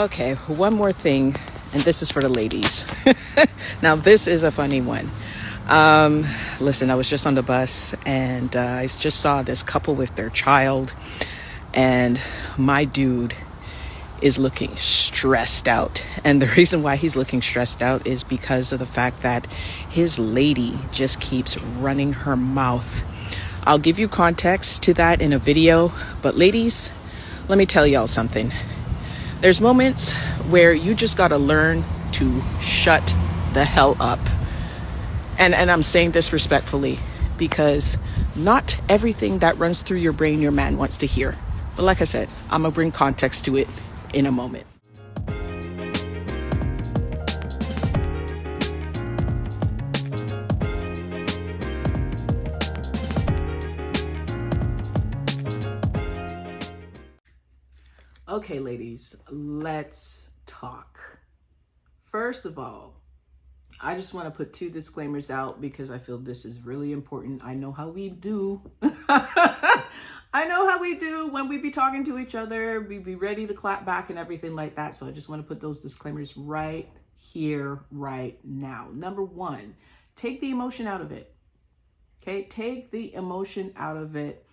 Okay, one more thing, and this is for the ladies. Now, this is a funny one. Listen, I was just on the bus and I just saw this couple with their child, and my dude is looking stressed out. And the reason why he's looking stressed out is because of the fact that his lady just keeps running her mouth. I'll give you context to that in a video, but ladies, let me tell y'all something. There's moments where you just gotta learn to shut the hell up. And I'm saying this respectfully because not everything that runs through your brain your man wants to hear. But like I said, I'm gonna bring context to it in a moment. Okay, ladies, let's talk. First of all, I just want to put two disclaimers out because I feel this is really important. I know how we do. I know how we do when we be talking to each other. We be ready to clap back and everything like that. So I just want to put those disclaimers right here, right now. Number one, take the emotion out of it. Okay, take the emotion out of it.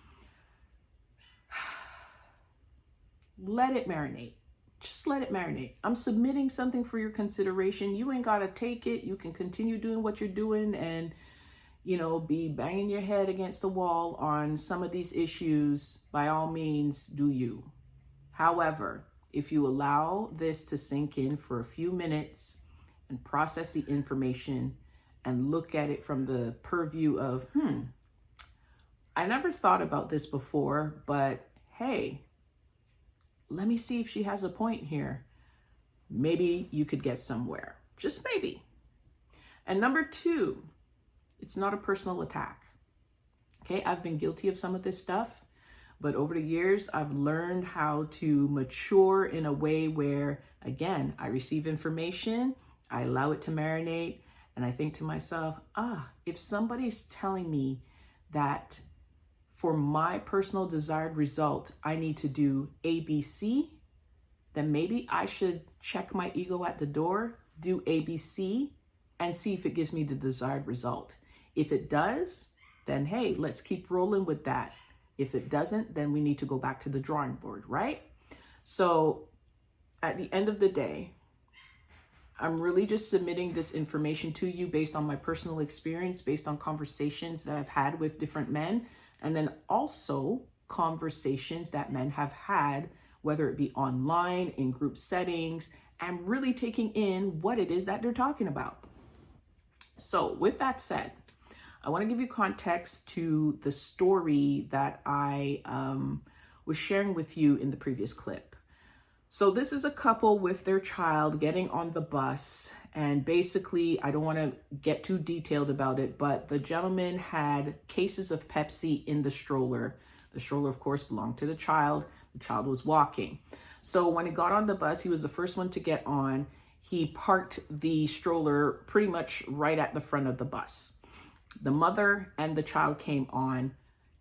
Let it marinate. Just let it marinate. I'm submitting something for your consideration. You ain't got to take it. You can continue doing what you're doing and, be banging your head against the wall on some of these issues. By all means, do you. However, if you allow this to sink in for a few minutes and process the information and look at it from the purview of, I never thought about this before, but hey, let me see if she has a point here. Maybe you could get somewhere. Just maybe. And number two, it's not a personal attack. Okay, I've been guilty of some of this stuff, but over the years, I've learned how to mature in a way where, again, I receive information, I allow it to marinate, and I think to myself, if somebody's telling me that for my personal desired result, I need to do ABC, then maybe I should check my ego at the door, do ABC, and see if it gives me the desired result. If it does, then hey, let's keep rolling with that. If it doesn't, then we need to go back to the drawing board, right? So at the end of the day, I'm really just submitting this information to you based on my personal experience, based on conversations that I've had with different men, and then also conversations that men have had, whether it be online, in group settings, and really taking in what it is that they're talking about. So with that said, I want to give you context to the story that I was sharing with you in the previous clip. So this is a couple with their child getting on the bus, and basically, I don't want to get too detailed about it, but the gentleman had cases of Pepsi in the stroller. The stroller, of course, belonged to the child. The child was walking. So when he got on the bus, he was the first one to get on. He parked the stroller pretty much right at the front of the bus. The mother and the child came on,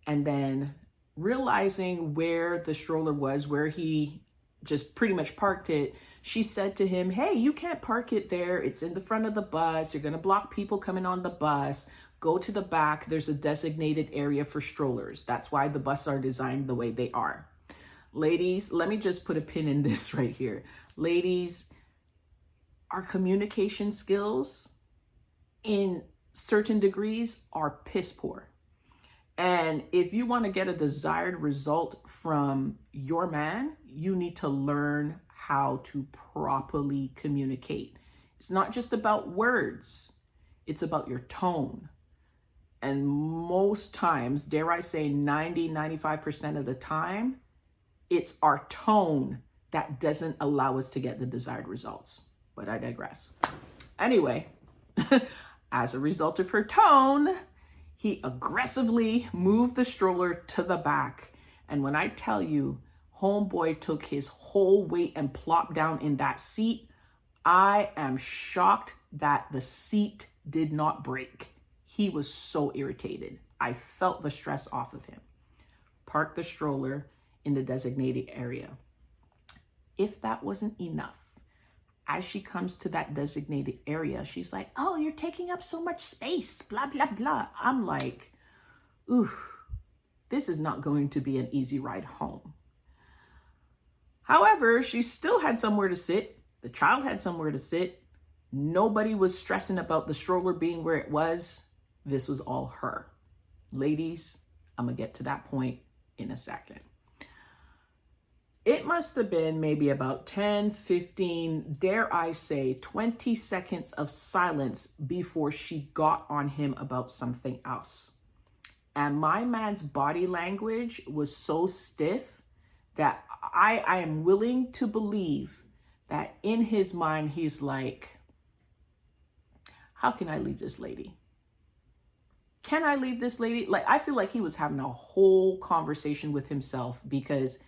and then realizing where the stroller was, where he just pretty much parked it, she said to him, hey, you can't park it there. It's in the front of the bus. You're going to block people coming on the bus. Go to the back. There's a designated area for strollers. That's why the buses are designed the way they are. Ladies, let me just put a pin in this right here. Ladies, our communication skills in certain degrees are piss poor. And if you want to get a desired result from your man, you need to learn how to properly communicate. It's not just about words. It's about your tone. And most times, dare I say 95% of the time, it's our tone that doesn't allow us to get the desired results. But I digress. Anyway, as a result of her tone, he aggressively moved the stroller to the back. And when I tell you, homeboy took his whole weight and plopped down in that seat, I am shocked that the seat did not break. He was so irritated. I felt the stress off of him. Parked the stroller in the designated area. If that wasn't enough, as she comes to that designated area, she's like, oh, you're taking up so much space, blah, blah, blah. I'm like, ooh, this is not going to be an easy ride home. However, she still had somewhere to sit. The child had somewhere to sit. Nobody was stressing about the stroller being where it was. This was all her. Ladies, I'm going to get to that point in a second. It must have been maybe about 10, 15, dare I say 20 seconds of silence before she got on him about something else. And my man's body language was so stiff that I am willing to believe that in his mind, he's like, how can I leave this lady? Can I leave this lady? Like, I feel like he was having a whole conversation with himself because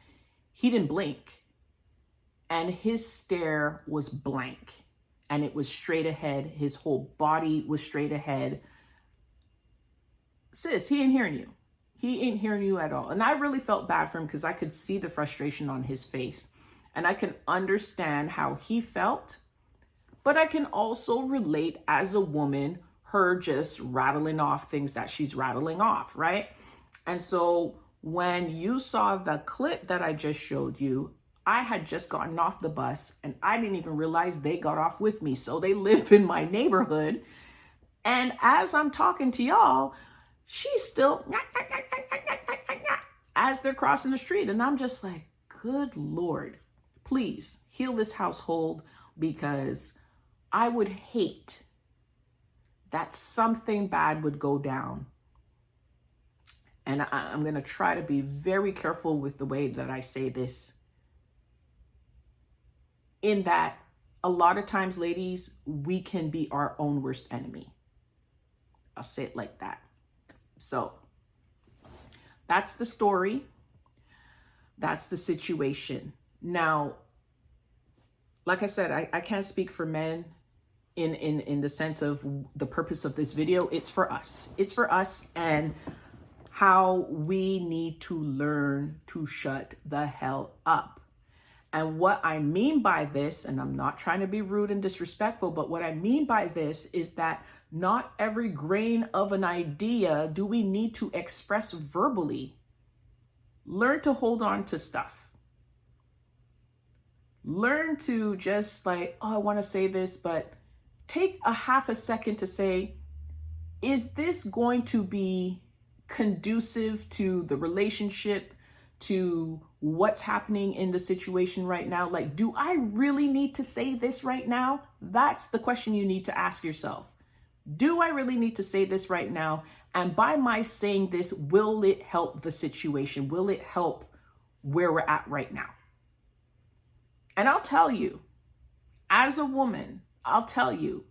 he didn't blink. And his stare was blank. And it was straight ahead. His whole body was straight ahead. Sis, he ain't hearing you. He ain't hearing you at all. And I really felt bad for him because I could see the frustration on his face. And I can understand how he felt. But I can also relate as a woman, her just rattling off things that she's rattling off, right? And so when you saw the clip that I just showed you, I had just gotten off the bus and I didn't even realize they got off with me. So they live in my neighborhood. And as I'm talking to y'all, she's still as they're crossing the street. And I'm just like, good Lord, please heal this household, because I would hate that something bad would go down. And I'm going to try to be very careful with the way that I say this. In that, a lot of times, ladies, we can be our own worst enemy. I'll say it like that. So that's the story. That's the situation. Now, like I said, I can't speak for men in the sense of the purpose of this video. It's for us. It's for us and how we need to learn to shut the hell up. And what I mean by this, and I'm not trying to be rude and disrespectful, but what I mean by this is that not every grain of an idea do we need to express verbally. Learn to hold on to stuff. Learn to just like, oh, I want to say this, but take a half a second to say, is this going to be conducive to the relationship, to what's happening in the situation right now? Like, do I really need to say this right now? That's the question you need to ask yourself. Do I really need to say this right now? And by my saying this, will it help the situation? Will it help where we're at right now? And I'll tell you, as a woman, I'll tell you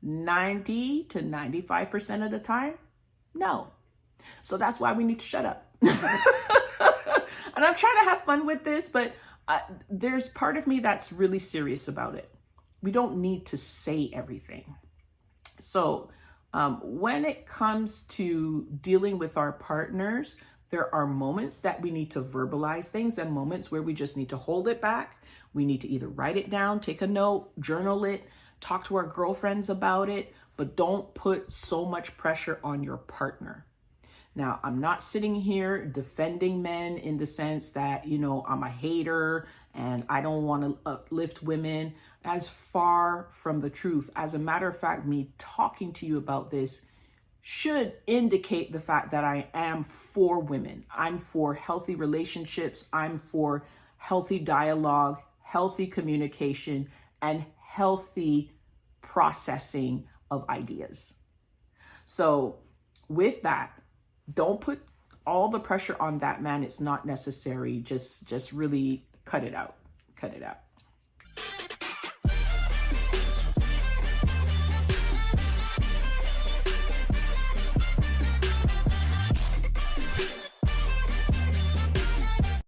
90 to 95% of the time, no. So that's why we need to shut up. And I'm trying to have fun with this, but there's part of me that's really serious about it. We don't need to say everything. So when it comes to dealing with our partners, there are moments that we need to verbalize things and moments where we just need to hold it back. We need to either write it down, take a note, journal it, talk to our girlfriends about it, but don't put so much pressure on your partner. Now, I'm not sitting here defending men in the sense that, you know, I'm a hater and I don't want to uplift women. As far from the truth. As a matter of fact, me talking to you about this should indicate the fact that I am for women. I'm for healthy relationships. I'm for healthy dialogue, healthy communication, and healthy processing of ideas. So with that, don't put all the pressure on that man. It's not necessary. Just really cut it out. Cut it out.